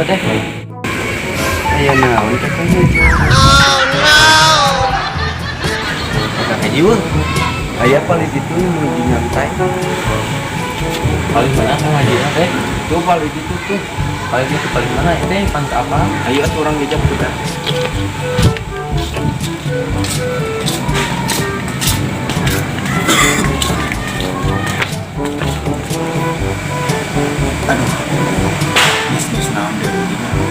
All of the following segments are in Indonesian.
teh. Aya naon teh kan? Kata haji weh. Aya paling itu nu di nyantai. Paling mana kang haji teh? Tuh paling itu tuh. Paling itu paling mana ya teh? Pantai apa? Ayo atuh orang ngejak juga. Aduh, bisnis naon deh begini.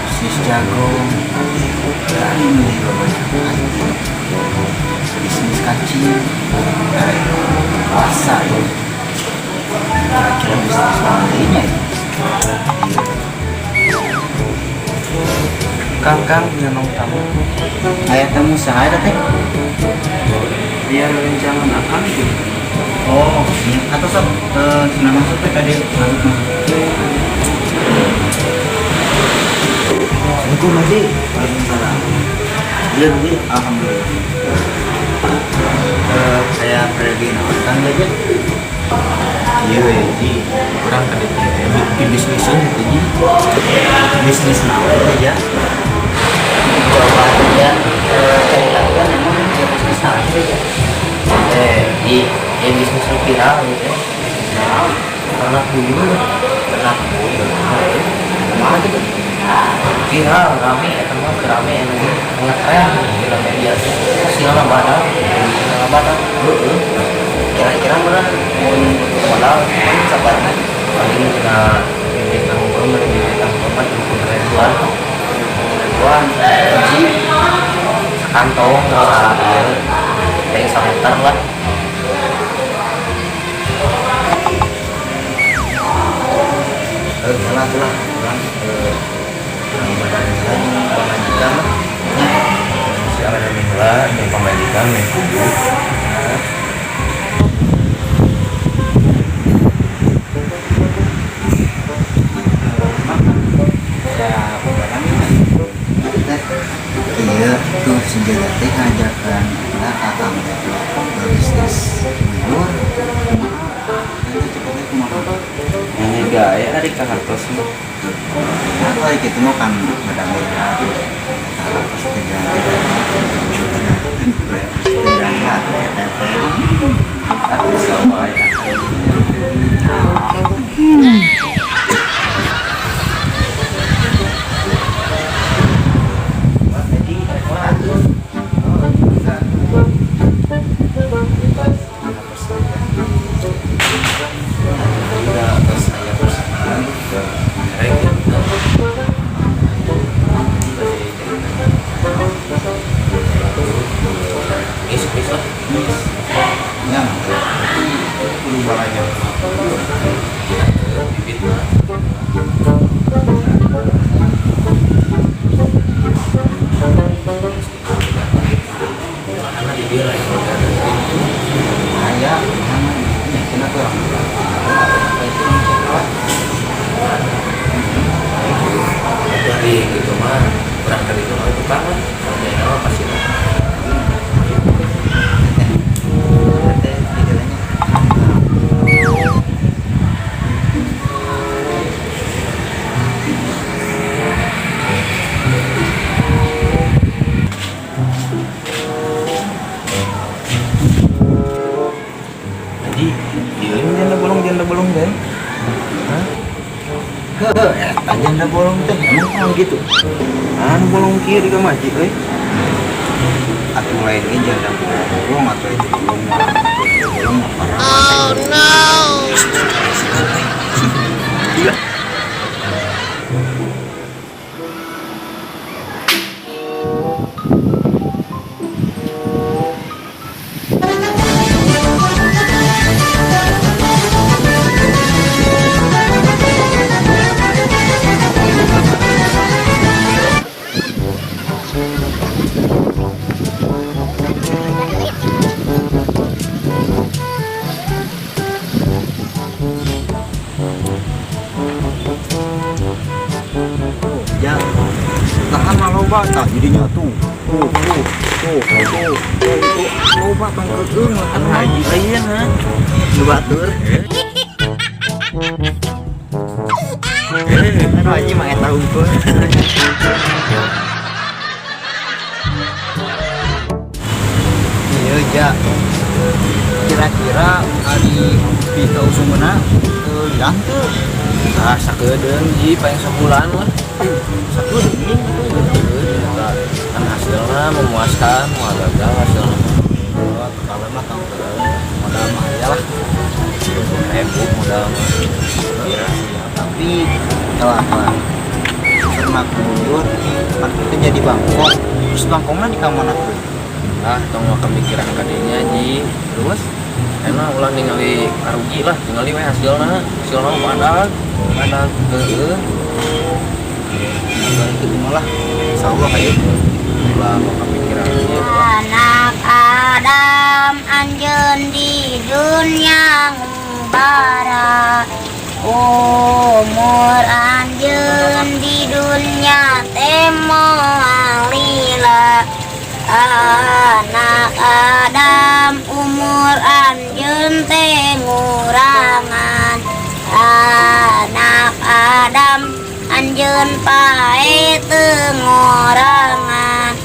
Bisnis jagung, dan ini juga banyak. Bisnis kacang, puasa ya. Kira-kira bisnis naon dehnya ya? Kang nyanong tamu. Aya tamu saha eta teh? Dia rencana akan gitu. Oh, iya. Atau sob, senang masuk teh tadi masuk. Assalamualaikum Haji. Waalaikumsalam. Iya Haji, alhamdulillah. Saya pergi nonton aja. Iya Haji, kurang tadi di bisnisin itu Haji. Bisnis naon aja. Coba aja ceritakan emang dia bisnis naon aja. Di bisnis lu viral gitu ya. Ternak buyur. Mana gitu? Viral, rame, eta mah rame anu ngetren di media teh. Silang badak, heeh. Kira-kira bener mun modal sabarna paling tina bibit nanggung mah ribuan. Biji kantong kayak 1 meter lah. Salah orang badan lagi pemajikan Siapa namanya yang pemajikan yang kudu. iya tuh senjata teh ngajakan lah akang bisnis buyur nanti cepetnya kumaha Ini gaya ari ka hartos mah. nah kalau gitu mah kan beda-beda kalau pas Aku sama ya. Dari gitu mah kurang dari itu itu banget. Dari nama pasti Jadi, ini janda bolong deh. Hah? janda bolong teh emang kalau gitu Anu bolong kiri ka maji euy. atau lain ini janda bolong atau itu bolong Oh no! Gila. ya tahan loba tak jadinya tuh loba tong keung makan Haji lain ha. nu batur Anu Haji mah eta unggul. Iya ja. Kira-kira hari pika usumna lidah teu. Ah, sakedeung ji paling sebulan lah. Sakedeung Kan hasilnya memuaskan, gagal hasilnya. kalau mah kang modal mah ya lah. Ribu modal mah. Tapi kalau ternak buyut kan kita jadi bangkok. Terus bangkoknya di kamana tuh? Ah, tong mah pemikiran kadinya ji. Terus enak ulah ningali karugi lah, ningali we hasilna badag heeh. Nah, itu malah insyaallah hayu ulah pemikiran ieu. Anak Adam anjeun di dunia ngubara, umur anjeun di dunia temo alila. Anak Adam umur anjeun teh ngurangan, anak Adam anjeun pae teu ngorangan,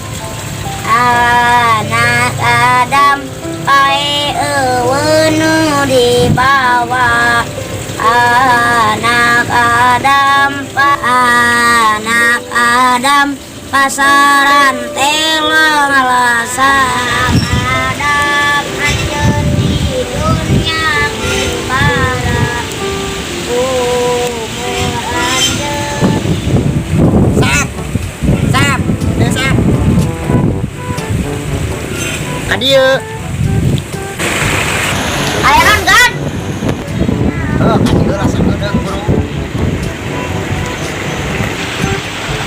anak Adam pae eueun nu dibawa, anak Adam pasaran telong alasan. Adam anjeun di dunia ngubara, umur anjeun Sap, desa. Adieu. airan kan Adieu rasa gedeng, Bro.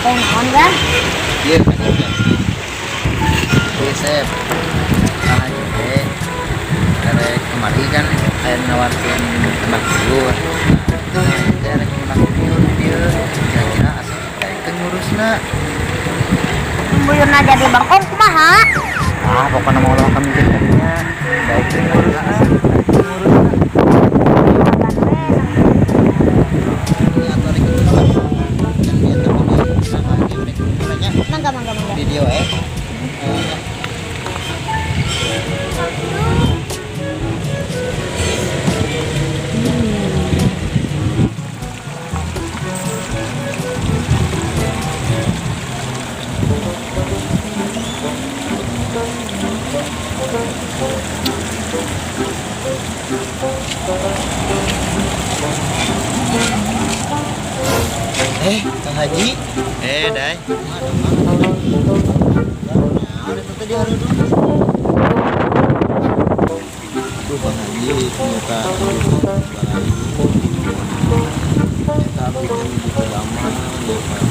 naon kan Iya, adieu. Sep. Nah, jadi karek kemari kan aya nawarkeun tempat tidur. Karek tempat tidur dia kira-kira asa kayak ngurusna. buyurna jadi bangkong kumaha Pokoknya mau lo kami jadinya baik ngurusna. mangga Video Kang Haji. Dai. Aduh, Bang Haji ternyata kita bikin begitu lama ya kan.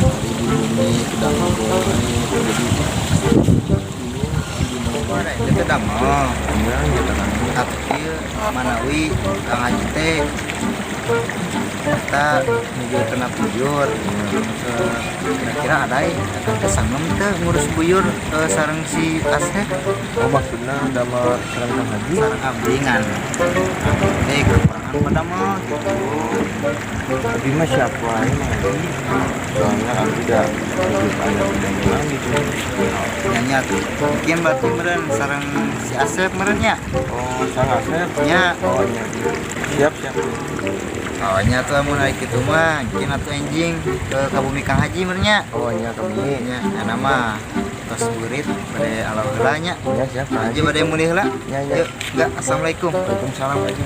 Hari di bumi sedang goreng jadi itu sedang tapi manawi Kang Haji teh kita buyur kena buyur kira-kira ada akan kesangem teh ngurus buyur sareng si Asep. Oh, maksudnya ada mah sareng Kang Haji. Sareng abdingan teh kekurangan pada mah gitu. Tapi mah siapa aja Mang Haji. Soalnya aku udah banyak udah gitu. Nanya mungkin berarti meren sareng si Asep merennya. Oh, Sang Asep. Ya. Oh, iya. Siap. Awalnya tuh mau naik itu mah, mungkin atau enjing ke Kabumi Kang Haji merenya. Oh, iya kami. Ya, nama tos burit pada alau helanya. Ya, siap. Kang Haji Haji. pada mulih lah. Ya. Yuk, enggak. Assalamualaikum. Waalaikumsalam Haji.